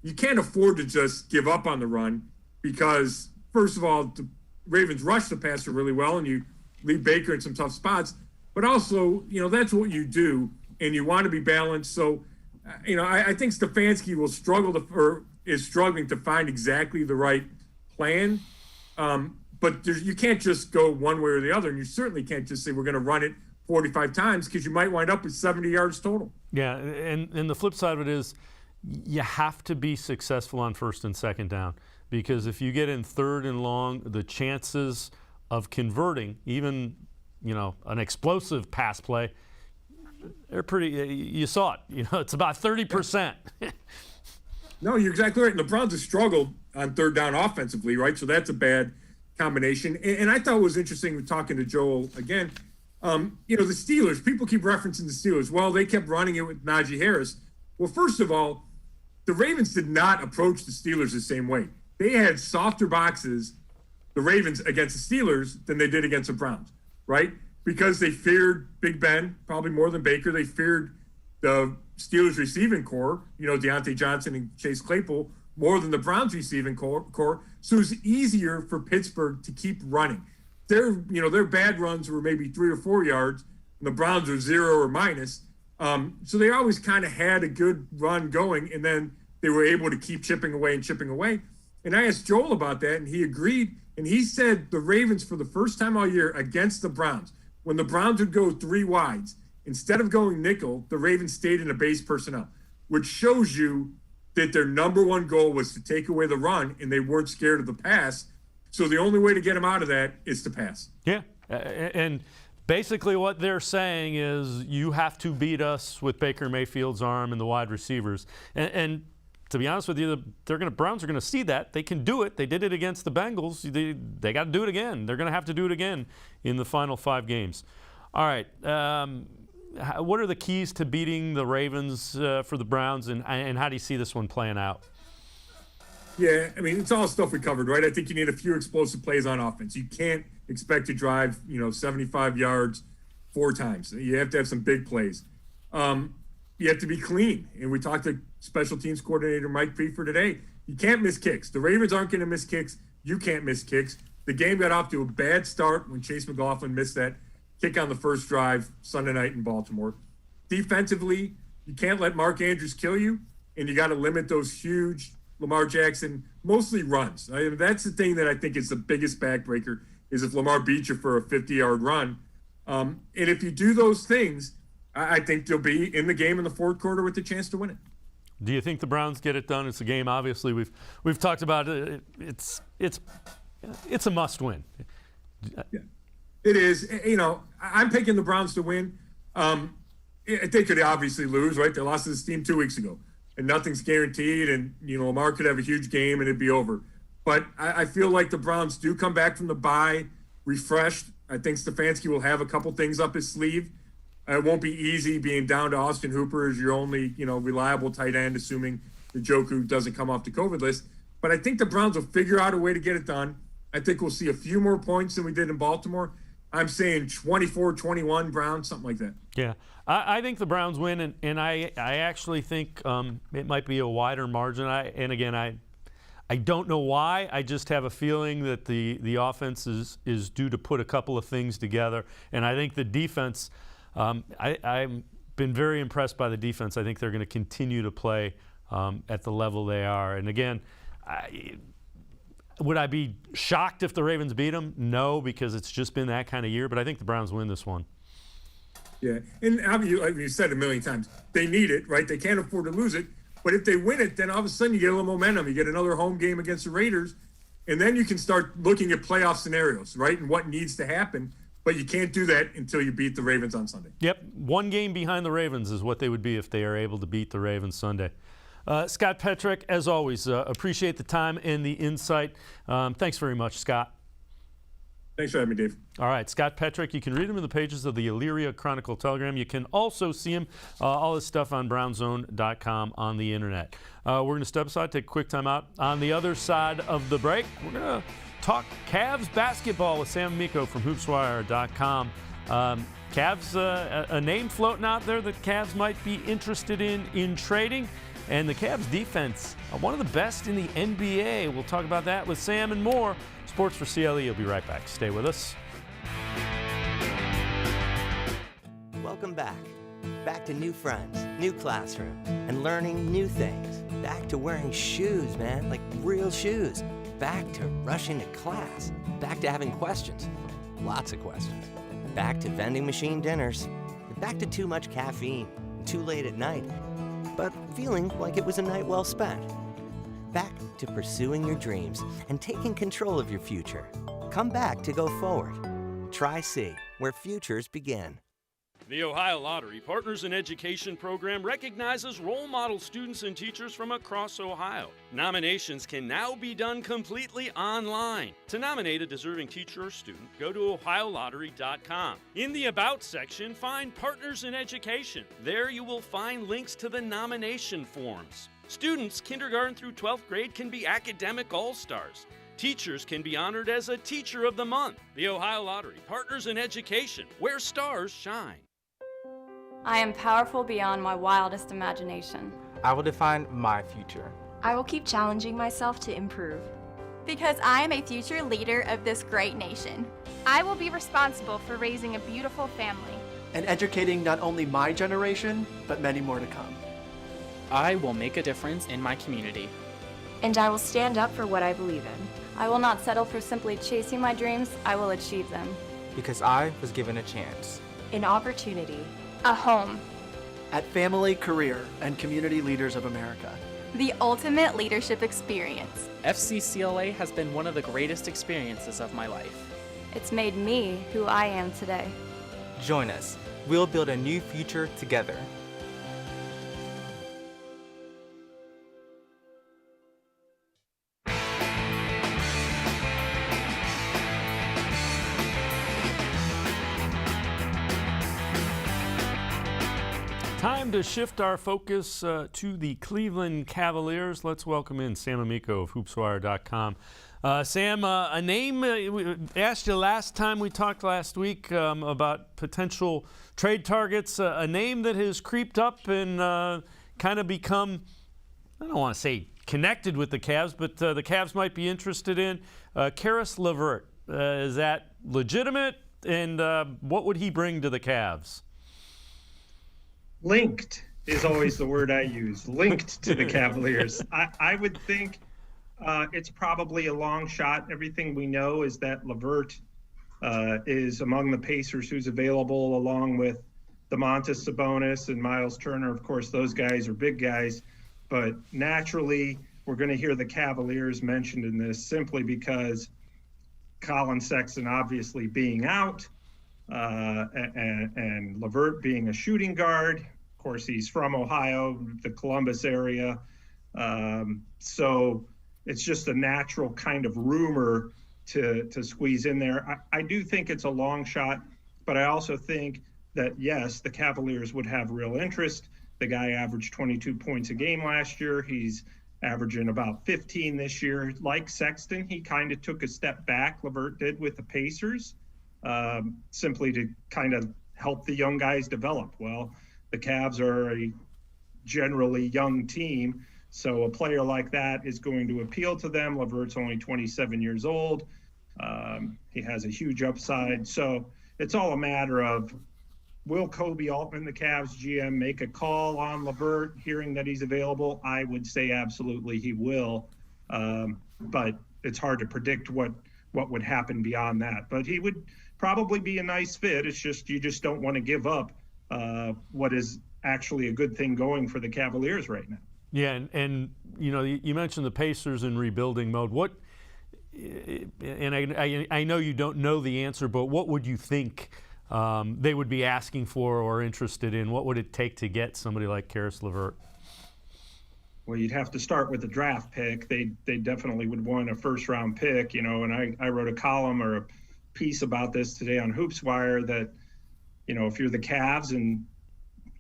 you can't afford to just give up on the run because, first of all, the Ravens rush the passer really well and you leave Baker in some tough spots. But also, that's what you do, and you want to be balanced. So, I think Stefanski will is struggling to find exactly the right plan. But you can't just go one way or the other, and you certainly can't just say we're going to run it 45 times because you might wind up with 70 yards total. Yeah, and the flip side of it is you have to be successful on first and second down because if you get in third and long, the chances of converting, even an explosive pass play, they're pretty. You saw it. It's about 30%. No, you're exactly right. And the Browns have struggled on third down offensively, right? So that's a bad combination. And I thought it was interesting talking to Joel again. The Steelers, people keep referencing the Steelers. Well, they kept running it with Najee Harris. Well, first of all, the Ravens did not approach the Steelers the same way. They had softer boxes, the Ravens, against the Steelers than they did against the Browns, right? Because they feared Big Ben, probably more than Baker. They feared the Steelers receiving core, Deontay Johnson and Chase Claypool, more than the Browns receiving core. So it was easier for Pittsburgh to keep running. Their bad runs were maybe 3 or 4 yards, and the Browns were 0 or minus. So they always kind of had a good run going, and then they were able to keep chipping away. And I asked Joel about that, and he agreed. And he said the Ravens, for the first time all year against the Browns, when the Browns would go 3 wides, instead of going nickel, the Ravens stayed in a base personnel, which shows you that their number one goal was to take away the run, and they weren't scared of the pass. So the only way to get them out of that is to pass. Yeah, and basically what they're saying is you have to beat us with Baker Mayfield's arm and the wide receivers. And to be honest with you, the Browns are going to see that. They can do it. They did it against the Bengals. They got to do it again. They're going to have to do it again in the final 5 games. All right. What are the keys to beating the Ravens for the Browns, and how do you see this one playing out? Yeah, I mean, it's all stuff we covered, right? I think you need a few explosive plays on offense. You can't expect to drive, 75 yards 4 times. You have to have some big plays. You have to be clean. And we talked to special teams coordinator Mike Prefer today. You can't miss kicks. The Ravens aren't going to miss kicks. You can't miss kicks. The game got off to a bad start when Chase McLaughlin missed that kick on the first drive Sunday night in Baltimore. Defensively, you can't let Mark Andrews kill you, and you got to limit those huge Lamar Jackson, mostly runs. That's the thing that I think is the biggest backbreaker, is if Lamar beats you for a 50-yard run. And if you do those things, I think they'll be in the game in the fourth quarter with the chance to win it. Do you think the Browns get it done? It's a game, obviously, we've talked about it. It's a must-win. Yeah, it is. I'm picking the Browns to win. They could obviously lose, right? They lost to this team 2 weeks ago. And nothing's guaranteed, and Lamar could have a huge game and it'd be over. But I feel like the Browns do come back from the bye refreshed. I think Stefanski will have a couple things up his sleeve. It won't be easy being down to Austin Hooper as your only reliable tight end, assuming the Njoku doesn't come off the COVID list. But I think the Browns will figure out a way to get it done. I think we'll see a few more points than we did in Baltimore. I'm saying 24-21 Browns, something like that. Yeah, I think the Browns win, and I actually think it might be a wider margin. I don't know why. I just have a feeling that the offense is due to put a couple of things together, and I think the defense. I've been very impressed by the defense. I think they're going to continue to play at the level they are. And again, would I be shocked if the Ravens beat them? No, because it's just been that kind of year. But I think the Browns win this one. Yeah, and like you said a million times, they need it, right? They can't afford to lose it. But if they win it, then all of a sudden you get a little momentum. You get another home game against the Raiders, and then you can start looking at playoff scenarios, right, and what needs to happen. But you can't do that until you beat the Ravens on Sunday. Yep, 1 game behind the Ravens is what they would be if they are able to beat the Ravens Sunday. Scott Petrak, as always, appreciate the time and the insight. Thanks very much, Scott. Thanks for having me, Dave. All right, Scott Petrak, you can read him in the pages of the Elyria Chronicle Telegram. You can also see him, all his stuff on brownzone.com on the internet. We're going to step aside, take a quick time out. On the other side of the break, we're going to talk Cavs basketball with Sam Amico from hoopswire.com. Cavs, a name floating out there that Cavs might be interested in trading. And the Cavs defense, one of the best in the NBA. We'll talk about that with Sam and more. Sports for CLE. You'll be right back. Stay with us. Welcome back. Back to new friends, new classroom, and learning new things. Back to wearing shoes, man, like real shoes. Back to rushing to class. Back to having questions. Lots of questions. Back to vending machine dinners. Back to too much caffeine, too late at night, but feeling like it was a night well spent. Back to pursuing your dreams and taking control of your future. Come back to go forward. Try C, where futures begin. The Ohio Lottery Partners in Education program recognizes role model students and teachers from across Ohio. Nominations can now be done completely online. To nominate a deserving teacher or student, go to ohiolottery.com. In the About section, find Partners in Education. There you will find links to the nomination forms. Students kindergarten through 12th grade can be academic all-stars. Teachers can be honored as a Teacher of the Month. The Ohio Lottery Partners in Education, where stars shine. I am powerful beyond my wildest imagination. I will define my future. I will keep challenging myself to improve. Because I am a future leader of this great nation. I will be responsible for raising a beautiful family. And educating not only my generation, but many more to come. I will make a difference in my community. And I will stand up for what I believe in. I will not settle for simply chasing my dreams. I will achieve them. Because I was given a chance. An opportunity. A home. At Family, Career, and Community Leaders of America. The ultimate leadership experience. FCCLA has been one of the greatest experiences of my life. It's made me who I am today. Join us. We'll build a new future together. Time to shift our focus to the Cleveland Cavaliers. Let's welcome in Sam Amico of hoopswire.com. Sam, a name we asked you last time we talked last week about potential trade targets, a name that has creeped up and kind of become, I don't want to say connected with the Cavs, but the Cavs might be interested in Caris LeVert. Is that legitimate? And what would he bring to the Cavs? Linked is always the word I use. Linked to the Cavaliers. I would think it's probably a long shot. Everything we know is that LeVert is among the Pacers who's available, along with Domantas Sabonis and Miles Turner. Of course, those guys are big guys. But naturally, we're going to hear the Cavaliers mentioned in this simply because Colin Sexton obviously being out and LeVert being a shooting guard. Of course, he's from Ohio, the Columbus area. So it's just a natural kind of rumor to squeeze in there. I do think it's a long shot, but I also think that, yes, the Cavaliers would have real interest. The guy averaged 22 points a game last year. He's averaging about 15 this year. Like Sexton, he kind of took a step back, LeVert did, with the Pacers, simply to kind of help the young guys develop. Well, the Cavs are a generally young team, so a player like that is going to appeal to them. LeVert's only 27 years old. He has a huge upside. So it's all a matter of, will Kobe Altman, the Cavs GM, make a call on LeVert, hearing that he's available? I would say absolutely he will. But it's hard to predict what would happen beyond that. But he would probably be a nice fit. It's just, you just don't want to give up what is actually a good thing going for the Cavaliers right now. Yeah, and you know, you mentioned the Pacers in rebuilding mode. What, and I know you don't know the answer, but what would you think they would be asking for or interested in? What would it take to get somebody like Caris LeVert? Well, you'd have to start with the draft pick. They definitely would want a first-round pick, and I wrote a column or a piece about this today on HoopsWire that, if you're the Cavs and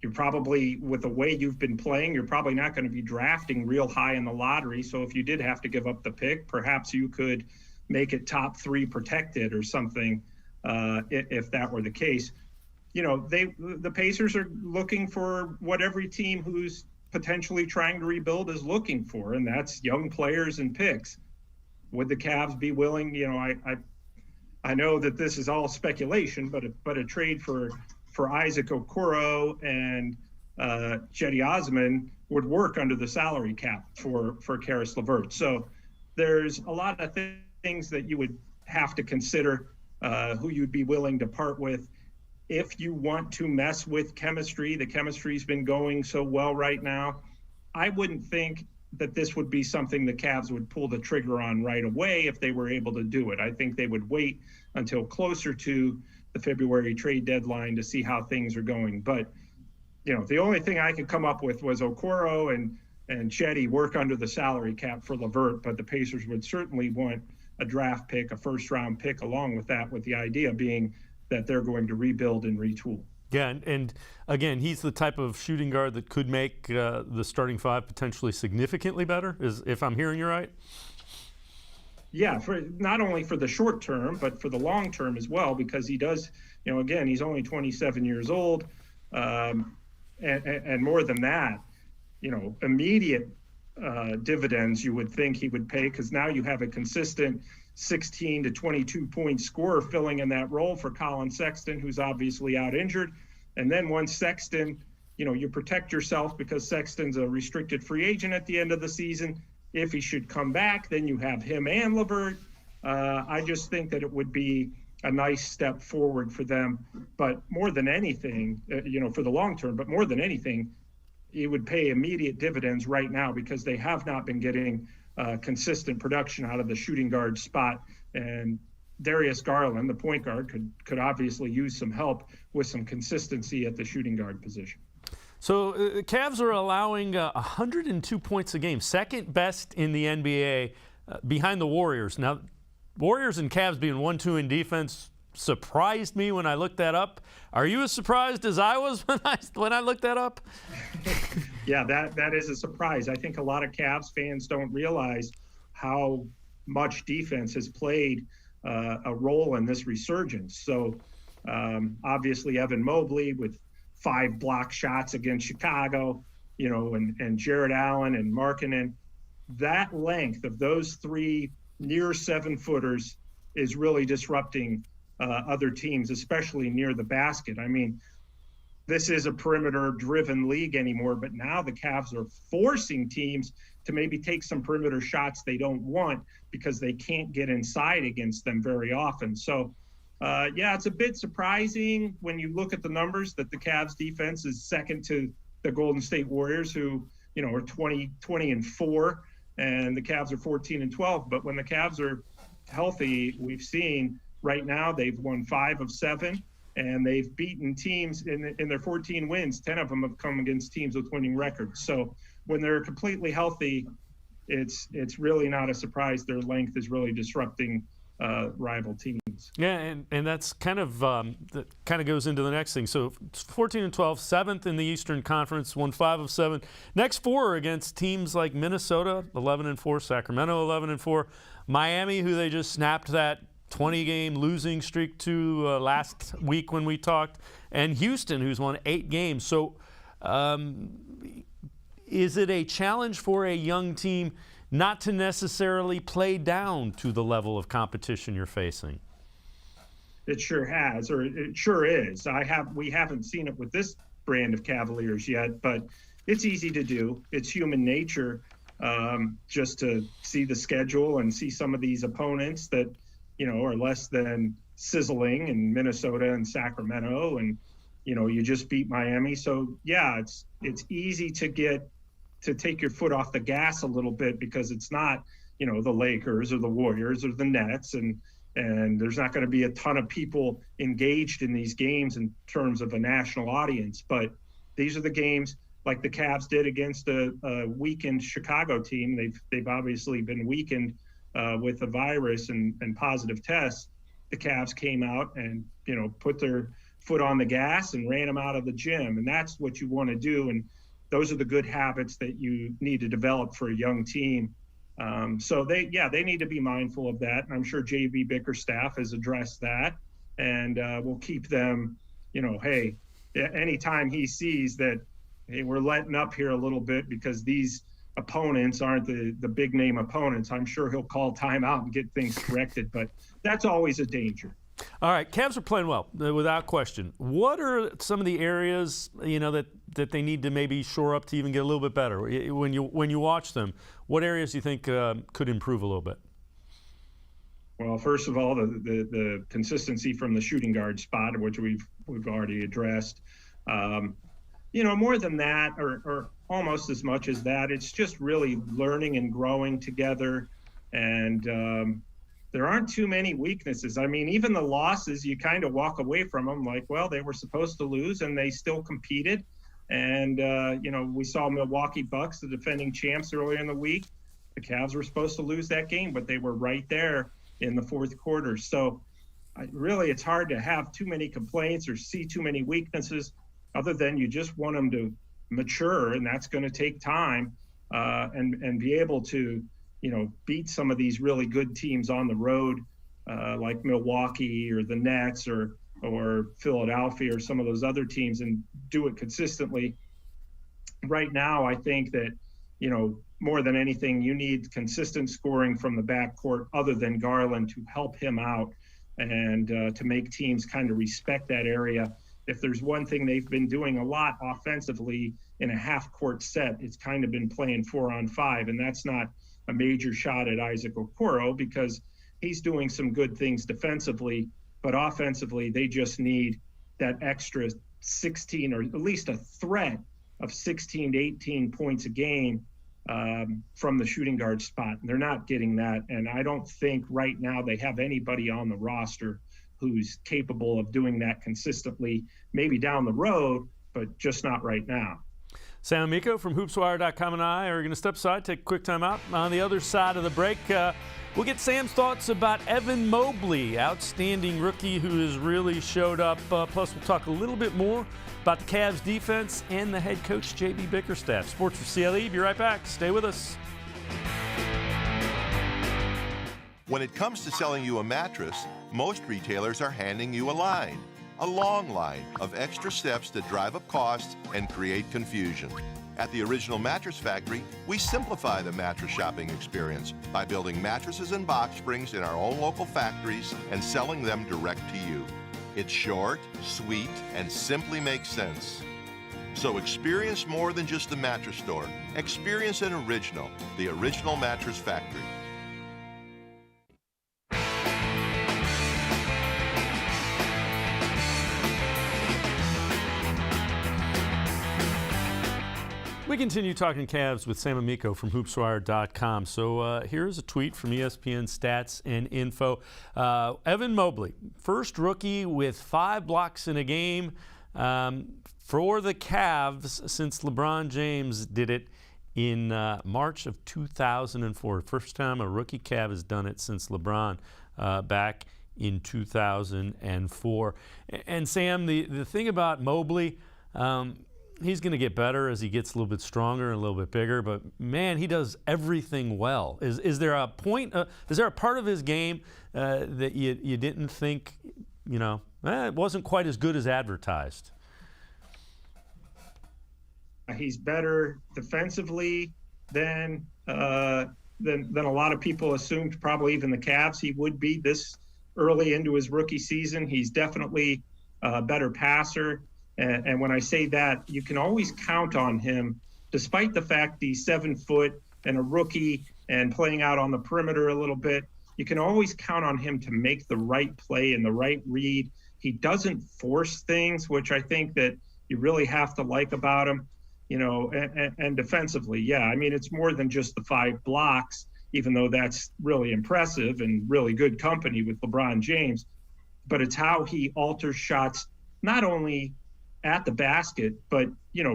you're probably, with the way you've been playing, you're probably not going to be drafting real high in the lottery. So if you did have to give up the pick, perhaps you could make it top 3 protected or something, if that were the case. The Pacers are looking for what every team who's potentially trying to rebuild is looking for, and that's young players and picks. Would the Cavs be willing? I know that this is all speculation, but a trade for Isaac Okoro and Cedi Osman would work under the salary cap for Caris LeVert. So there's a lot of things that you would have to consider, who you'd be willing to part with. If you want to mess with chemistry, the chemistry's been going so well right now. I wouldn't think that this would be something the Cavs would pull the trigger on right away if they were able to do it. I think they would wait until closer to the February trade deadline to see how things are going. But, the only thing I could come up with was Okoro and Cedi work under the salary cap for LeVert, but the Pacers would certainly want a draft pick, a first-round pick along with that, with the idea being that they're going to rebuild and retool. Yeah, and again, he's the type of shooting guard that could make the starting 5 potentially significantly better, if I'm hearing you right? Yeah, for not only for the short term, but for the long term as well, because he does, again, he's only 27 years old, and more than that, immediate dividends you would think he would pay, because now you have a consistent 16 to 22 point scorer filling in that role for Colin Sexton, who's obviously out injured. And then once Sexton, you protect yourself because Sexton's a restricted free agent at the end of the season. If he should come back, then you have him and LeVert. I just think that it would be a nice step forward for them. But more than anything, for the long term, but more than anything, it would pay immediate dividends right now because they have not been getting consistent production out of the shooting guard spot. And Darius Garland, the point guard, could obviously use some help with some consistency at the shooting guard position. So Cavs are allowing 102 points a game, second best in the NBA, behind the Warriors. Now, Warriors and Cavs being 1-2 in defense surprised me when I looked that up. Are you as surprised as I was when I looked that up? Yeah, that is a surprise. I think a lot of Cavs fans don't realize how much defense has played a role in this resurgence. So obviously Evan Mobley with 5 block shots against Chicago, and Jared Allen and Markkanen. That length of those 3 near 7-footers is really disrupting other teams, especially near the basket. I mean, this is a perimeter-driven league anymore, but now the Cavs are forcing teams to maybe take some perimeter shots they don't want because they can't get inside against them very often. So, it's a bit surprising when you look at the numbers that the Cavs defense is second to the Golden State Warriors, who, are 20-4, and the Cavs are 14-12. But when the Cavs are healthy, we've seen right now they've won 5 of 7. And they've beaten teams in their 14 wins. 10 of them have come against teams with winning records. So when they're completely healthy, it's really not a surprise. Their length is really disrupting rival teams. Yeah, and that's kind of that kind of goes into the next thing. So 14-12, 7th in the Eastern Conference, won 5 of 7. Next 4 are against teams like Minnesota, 11-4, Sacramento, 11-4, Miami, who they just snapped that 20-game losing streak to last week when we talked, and Houston, who's won 8 games. So is it a challenge for a young team not to necessarily play down to the level of competition you're facing? It sure has, or it sure is. We haven't seen it with this brand of Cavaliers yet, but it's easy to do. It's human nature just to see the schedule and see some of these opponents that are less than sizzling in Minnesota and Sacramento, and you just beat Miami. So yeah, it's easy to take your foot off the gas a little bit because it's not the Lakers or the Warriors or the Nets, and there's not going to be a ton of people engaged in these games in terms of a national audience. But these are the games like the Cavs did against a weakened Chicago team. They've obviously been weakened with the virus and positive tests. The Cavs came out and, put their foot on the gas and ran them out of the gym. And that's what you want to do. And those are the good habits that you need to develop for a young team. So they need to be mindful of that. And I'm sure JB Bickerstaff has addressed that, and we'll keep them, hey, anytime he sees that, hey, we're letting up here a little bit because these opponents aren't the big name opponents, I'm sure he'll call timeout and get things corrected, but that's always a danger. All right, Cavs are playing well, without question. What are some of the areas, that they need to maybe shore up to even get a little bit better? When you watch them, what areas do you think could improve a little bit? Well, first of all, the consistency from the shooting guard spot, which we've already addressed. More than that, or almost as much as that, it's just really learning and growing together. And there aren't too many weaknesses. I mean, even the losses, you kind of walk away from them like, well, they were supposed to lose and they still competed. And, we saw Milwaukee Bucks, the defending champs, earlier in the week. The Cavs were supposed to lose that game, but they were right there in the fourth quarter. So really, it's hard to have too many complaints or see too many weaknesses, other than you just want them to mature, and that's going to take time, and be able to, beat some of these really good teams on the road, like Milwaukee or the Nets or Philadelphia or some of those other teams, and do it consistently. Right now, I think that, more than anything, you need consistent scoring from the backcourt other than Garland to help him out and to make teams kind of respect that area. If there's one thing they've been doing a lot offensively in a half-court set, it's kind of been playing 4-on-5, and that's not a major shot at Isaac Okoro because he's doing some good things defensively, but offensively they just need that extra 16 or at least a threat of 16 to 18 points a game from the shooting guard spot. And they're not getting that, and I don't think right now they have anybody on the roster who's capable of doing that consistently, maybe down the road, but just not right now. Sam Amico from hoopswire.com and I are going to step aside, take a quick time out. On the other side of the break, we'll get Sam's thoughts about Evan Mobley, outstanding rookie who has really showed up. Plus, we'll talk a little bit more about the Cavs defense and the head coach, JB Bickerstaff. Sports4CLE, be right back. Stay with us. When it comes to selling you a mattress, most retailers are handing you a line. A long line of extra steps that drive up costs and create confusion. At the Original Mattress Factory, we simplify the mattress shopping experience by building mattresses and box springs in our own local factories and selling them direct to you. It's short, sweet, and simply makes sense. So experience more than just the mattress store. Experience an original, the Original Mattress Factory. We continue talking Cavs with Sam Amico from hoopswire.com. So here's a tweet from ESPN Stats and Info. Evan Mobley, first rookie with 5 blocks in a game for the Cavs since LeBron James did it in March of 2004. First time a rookie Cav has done it since LeBron back in 2004. And Sam, the thing about Mobley, he's going to get better as he gets a little bit stronger and a little bit bigger, but man, he does everything well. Is there a point, is there a part of his game that you didn't think, it wasn't quite as good as advertised? He's better defensively than a lot of people assumed, probably even the Cavs he would be this early into his rookie season. He's definitely a better passer. And when I say that, you can always count on him, despite the fact he's 7 foot and a rookie and playing out on the perimeter a little bit. You can always count on him to make the right play and the right read. He doesn't force things, which I think that you really have to like about him, and defensively. Yeah, I mean, it's more than just the 5 blocks, even though that's really impressive and really good company with LeBron James, but it's how he alters shots, not only at the basket, but,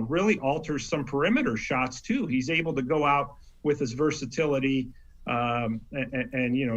really alters some perimeter shots too. He's able to go out with his versatility and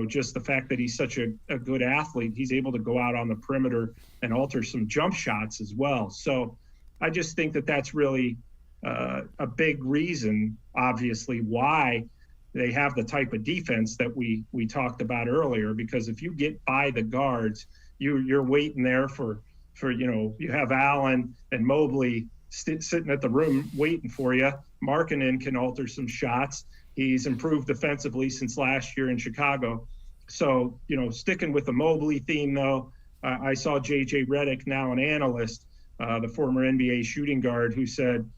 just the fact that he's such a good athlete, he's able to go out on the perimeter and alter some jump shots as well. So I just think that that's really a big reason, obviously, why they have the type of defense that we talked about earlier, because if you get by the guards, you're waiting there for you have Allen and Mobley sitting at the rim waiting for you. Markkanen can alter some shots. He's improved defensively since last year in Chicago. So, sticking with the Mobley theme, though, I saw J.J. Redick, now an analyst, the former NBA shooting guard, who said,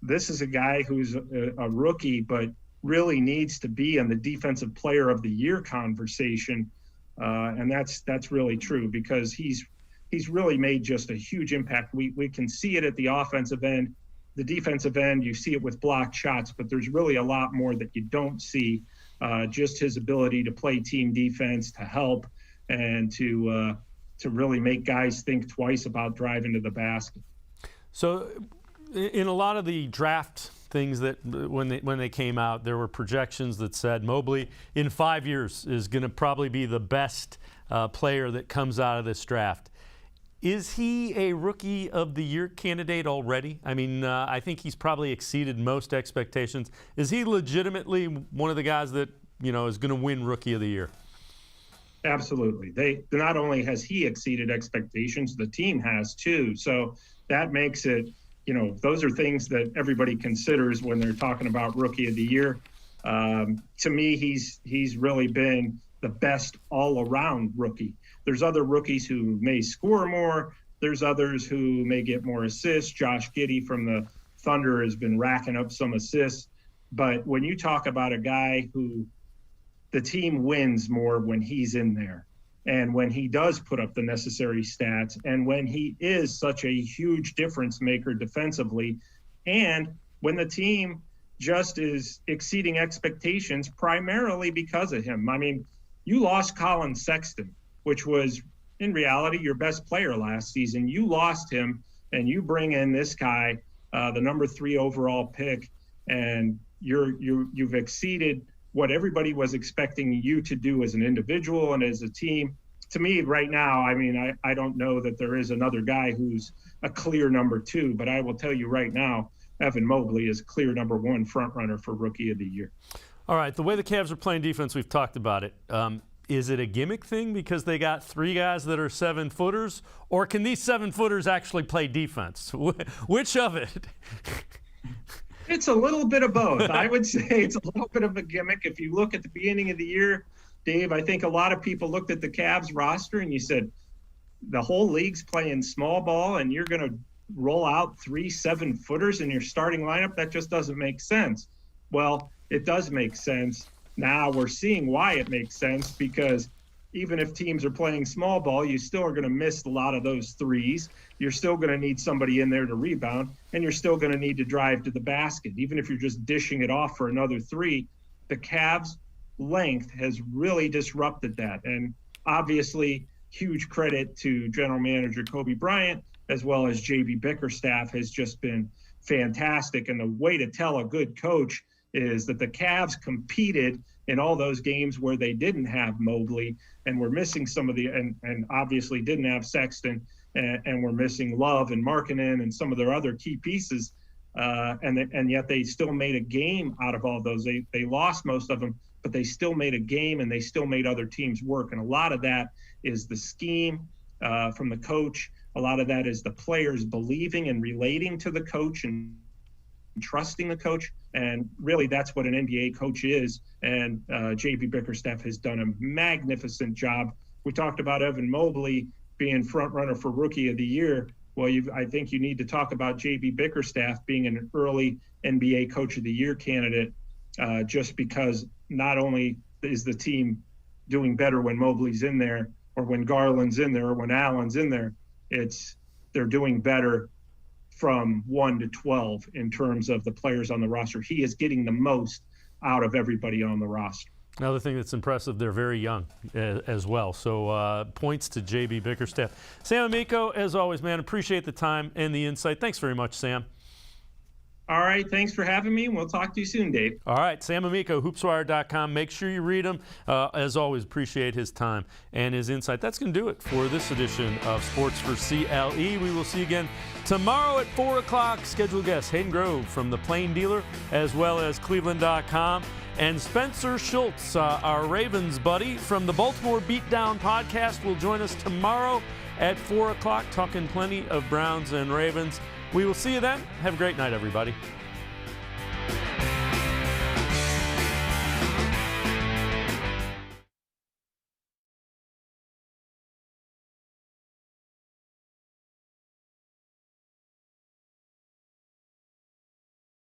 this is a guy who's a rookie, but really needs to be in the Defensive Player of the Year conversation. And that's really true, because he's really made just a huge impact. We can see it at the offensive end. The defensive end, you see it with blocked shots, but there's really a lot more that you don't see. Just his ability to play team defense, to help, and to really make guys think twice about driving to the basket. So in a lot of the draft things that when they came out, there were projections that said Mobley in 5 years is going to probably be the best player that comes out of this draft. Is he a Rookie of the Year candidate already? I mean, I think he's probably exceeded most expectations. Is he legitimately one of the guys that, is going to win Rookie of the Year? Absolutely. They not only has he exceeded expectations, the team has too. So that makes it, those are things that everybody considers when they're talking about Rookie of the Year. To me, he's really been the best all-around rookie. There's other rookies who may score more. There's others who may get more assists. Josh Giddey from the Thunder has been racking up some assists. But when you talk about a guy who the team wins more when he's in there, and when he does put up the necessary stats, and when he is such a huge difference maker defensively, and when the team just is exceeding expectations primarily because of him. I mean, you lost Colin Sexton, which was in reality your best player last season. You lost him, and you bring in this guy, the number 3 overall pick, and you've exceeded what everybody was expecting you to do as an individual and as a team. To me right now, I mean, I don't know that there is another guy who's a clear number 2, but I will tell you right now, Evan Mobley is clear number 1 front runner for Rookie of the Year. All right, the way the Cavs are playing defense, we've talked about it. Is it a gimmick thing because they got 3 guys that are 7-footers, or can these 7-footers actually play defense? Which of it? It's a little bit of both. I would say it's a little bit of a gimmick. If you look at the beginning of the year, Dave, I think a lot of people looked at the Cavs roster and you said, the whole league's playing small ball and you're going to roll out 3 7-footers in your starting lineup? That just doesn't make sense. Well, it does make sense. Now we're seeing why it makes sense, because even if teams are playing small ball, you still are going to miss a lot of those threes. You're still going to need somebody in there to rebound, and you're still going to need to drive to the basket. Even if you're just dishing it off for another 3, the Cavs' length has really disrupted that. And obviously, huge credit to general manager Kobe Bryant, as well as J.B. Bickerstaff has just been fantastic. And the way to tell a good coach is that the Cavs competed in all those games where they didn't have Mobley and were missing some of the, and obviously didn't have Sexton, and were missing Love and Markkanen and some of their other key pieces. And yet they still made a game out of all those. They lost most of them, but they still made a game and they still made other teams work. And a lot of that is the scheme from the coach. A lot of that is the players believing and relating to the coach and trusting the coach. And really, that's what an NBA coach is. And J.B. Bickerstaff has done a magnificent job. We talked about Evan Mobley being front runner for Rookie of the Year. Well, I think you need to talk about J.B. Bickerstaff being an early NBA Coach of the Year candidate, just because not only is the team doing better when Mobley's in there, or when Garland's in there, or when Allen's in there, they're doing better from 1 to 12 in terms of the players on the roster. He is getting the most out of everybody on the roster. Another thing that's impressive, they're very young as well. So points to J.B. Bickerstaff. Sam Amico, as always, man, appreciate the time and the insight. Thanks very much, Sam. All right, thanks for having me, and we'll talk to you soon, Dave. All right, Sam Amico, hoopswire.com. Make sure you read him. As always, appreciate his time and his insight. That's going to do it for this edition of Sports for CLE. We will see you again tomorrow at 4 o'clock. Scheduled guest, Hayden Grove from the Plain Dealer, as well as cleveland.com. And Spencer Schultz, our Ravens buddy from the Baltimore Beatdown podcast, will join us tomorrow at 4 o'clock, talking plenty of Browns and Ravens. We will see you then. Have a great night, everybody.